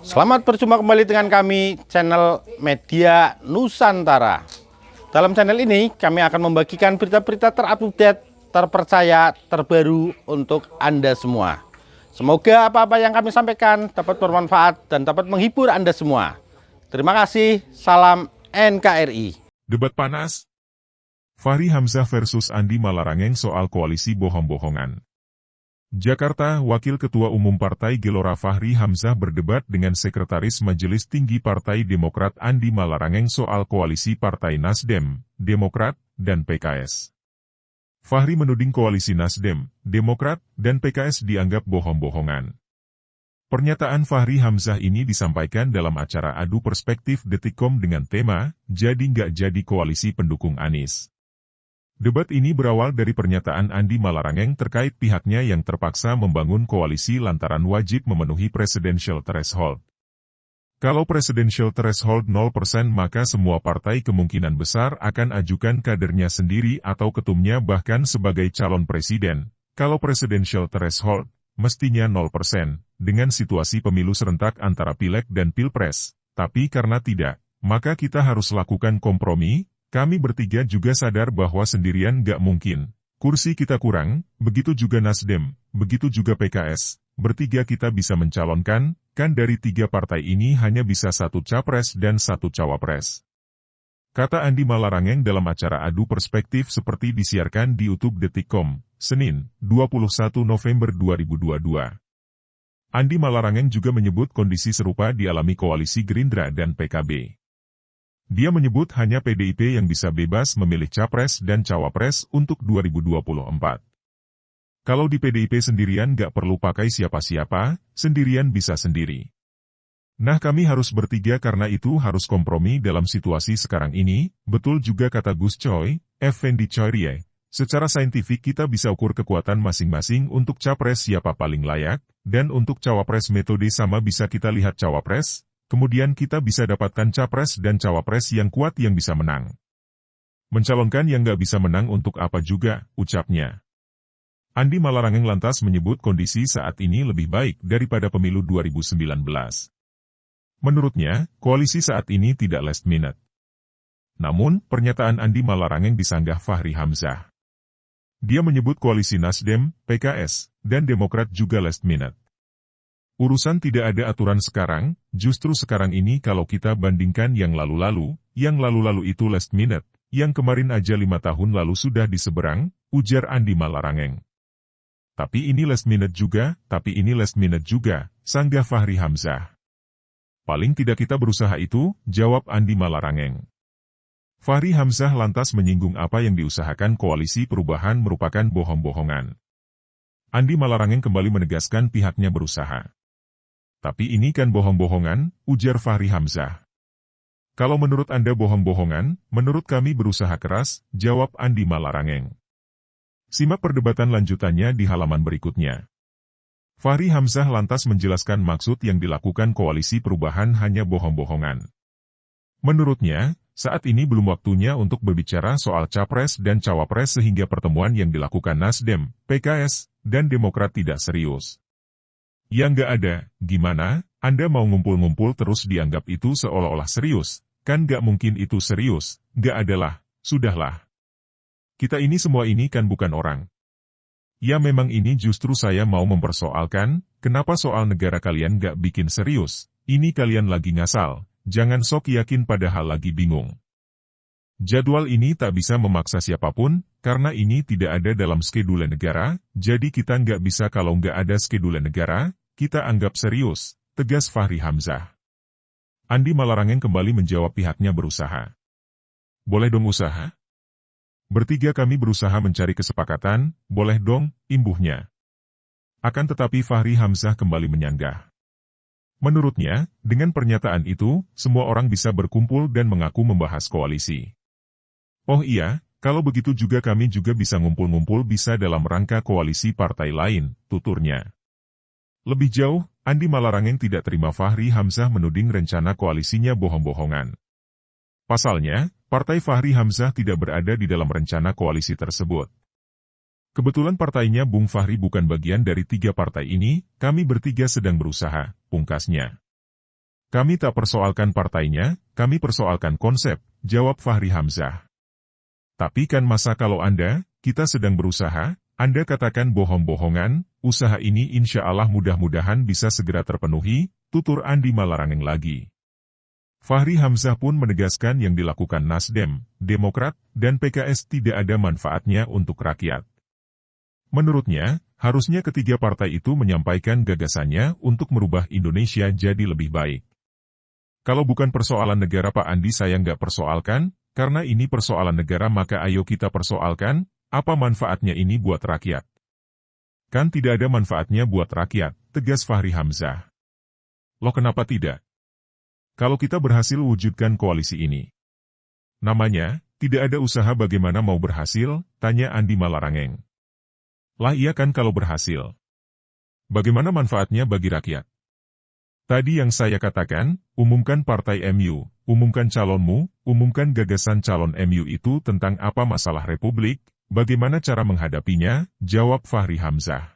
Selamat berjumpa kembali dengan kami, channel Media Nusantara. Dalam channel ini, kami akan membagikan berita-berita terupdate, terpercaya, terbaru untuk Anda semua. Semoga apa-apa yang kami sampaikan dapat bermanfaat dan dapat menghibur Anda semua. Terima kasih, salam NKRI. Debat panas. Fahri Hamzah versus Andi Malarangeng soal koalisi bohong-bohongan. Jakarta, Wakil Ketua Umum Partai Gelora Fahri Hamzah berdebat dengan Sekretaris Majelis Tinggi Partai Demokrat Andi Malarangeng soal koalisi Partai Nasdem, Demokrat, dan PKS. Fahri menuding koalisi Nasdem, Demokrat, dan PKS dianggap bohong-bohongan. Pernyataan Fahri Hamzah ini disampaikan dalam acara Adu Perspektif Detikcom dengan tema, Jadi Nggak Jadi Koalisi Pendukung Anies. Debat ini berawal dari pernyataan Andi Malarangeng terkait pihaknya yang terpaksa membangun koalisi lantaran wajib memenuhi presidential threshold. Kalau presidential threshold 0% maka semua partai kemungkinan besar akan ajukan kadernya sendiri atau ketumnya bahkan sebagai calon presiden. Kalau presidential threshold, mestinya 0%, dengan situasi pemilu serentak antara Pileg dan Pilpres. Tapi karena tidak, maka kita harus lakukan kompromi. Kami bertiga juga sadar bahwa sendirian gak mungkin. Kursi kita kurang, begitu juga Nasdem, begitu juga PKS. Bertiga kita bisa mencalonkan, kan dari tiga partai ini hanya bisa satu capres dan satu cawapres. Kata Andi Malarangeng dalam acara Adu Perspektif seperti disiarkan di YouTube Detikcom, Senin, 21 November 2022. Andi Malarangeng juga menyebut kondisi serupa dialami koalisi Gerindra dan PKB. Dia menyebut hanya PDIP yang bisa bebas memilih capres dan cawapres untuk 2024. Kalau di PDIP sendirian gak perlu pakai siapa-siapa, sendirian bisa sendiri. Nah kami harus bertiga karena itu harus kompromi dalam situasi sekarang ini, betul juga kata Gus Coy, Effendi Coyrie. Secara saintifik kita bisa ukur kekuatan masing-masing untuk capres siapa paling layak, dan untuk cawapres metode sama bisa kita lihat cawapres. Kemudian kita bisa dapatkan capres dan cawapres yang kuat yang bisa menang. Mencalonkan yang nggak bisa menang untuk apa juga, ucapnya. Andi Malarangeng lantas menyebut kondisi saat ini lebih baik daripada pemilu 2019. Menurutnya, koalisi saat ini tidak last minute. Namun, pernyataan Andi Malarangeng disanggah Fahri Hamzah. Dia menyebut koalisi Nasdem, PKS, dan Demokrat juga last minute. Urusan tidak ada aturan sekarang, justru sekarang ini kalau kita bandingkan yang lalu-lalu itu last minute, yang kemarin aja 5 tahun lalu sudah diseberang, ujar Andi Malarangeng. Tapi ini last minute juga, sanggah Fahri Hamzah. Paling tidak kita berusaha itu, jawab Andi Malarangeng. Fahri Hamzah lantas menyinggung apa yang diusahakan koalisi perubahan merupakan bohong-bohongan. Andi Malarangeng kembali menegaskan pihaknya berusaha. Tapi ini kan bohong-bohongan, ujar Fahri Hamzah. Kalau menurut Anda bohong-bohongan, menurut kami berusaha keras, jawab Andi Malarangeng. Simak perdebatan lanjutannya di halaman berikutnya. Fahri Hamzah lantas menjelaskan maksud yang dilakukan koalisi perubahan hanya bohong-bohongan. Menurutnya, saat ini belum waktunya untuk berbicara soal capres dan cawapres sehingga pertemuan yang dilakukan Nasdem, PKS, dan Demokrat tidak serius. Ya nggak ada, gimana, Anda mau ngumpul-ngumpul terus dianggap itu seolah-olah serius, kan nggak mungkin itu serius, nggak adalah, sudahlah. Kita ini semua ini kan bukan orang. Ya memang ini justru saya mau mempersoalkan, kenapa soal negara kalian nggak bikin serius, ini kalian lagi ngasal, jangan sok yakin padahal lagi bingung. Jadwal ini tak bisa memaksa siapapun, karena ini tidak ada dalam skedule negara, jadi kita nggak bisa kalau nggak ada skedule negara, kita anggap serius, tegas Fahri Hamzah. Andi Malarangeng kembali menjawab pihaknya berusaha. Boleh dong usaha? Bertiga kami berusaha mencari kesepakatan, boleh dong, imbuhnya. Akan tetapi Fahri Hamzah kembali menyanggah. Menurutnya, dengan pernyataan itu, semua orang bisa berkumpul dan mengaku membahas koalisi. Oh iya, kalau begitu juga kami juga bisa ngumpul-ngumpul bisa dalam rangka koalisi partai lain, tuturnya. Lebih jauh, Andi Malarangeng tidak terima Fahri Hamzah menuding rencana koalisinya bohong-bohongan. Pasalnya, partai Fahri Hamzah tidak berada di dalam rencana koalisi tersebut. Kebetulan partainya Bung Fahri bukan bagian dari tiga partai ini, kami bertiga sedang berusaha, pungkasnya. Kami tak persoalkan partainya, kami persoalkan konsep, jawab Fahri Hamzah. Tapi kan masa kalau kita sedang berusaha, Anda katakan bohong-bohongan, usaha ini insya Allah mudah-mudahan bisa segera terpenuhi, tutur Andi Malarangeng lagi. Fahri Hamzah pun menegaskan yang dilakukan Nasdem, Demokrat, dan PKS tidak ada manfaatnya untuk rakyat. Menurutnya, harusnya ketiga partai itu menyampaikan gagasannya untuk merubah Indonesia jadi lebih baik. Kalau bukan persoalan negara Pak Andi saya nggak persoalkan, karena ini persoalan negara maka ayo kita persoalkan, apa manfaatnya ini buat rakyat? Kan tidak ada manfaatnya buat rakyat, tegas Fahri Hamzah. Loh kenapa tidak? Kalau kita berhasil wujudkan koalisi ini. Namanya, tidak ada usaha bagaimana mau berhasil, tanya Andi Malarangeng. Lah iya kan kalau berhasil. Bagaimana manfaatnya bagi rakyat? Tadi yang saya katakan, umumkan partai MU, umumkan calonmu, umumkan gagasan calon MU itu tentang apa masalah Republik, bagaimana cara menghadapinya, jawab Fahri Hamzah.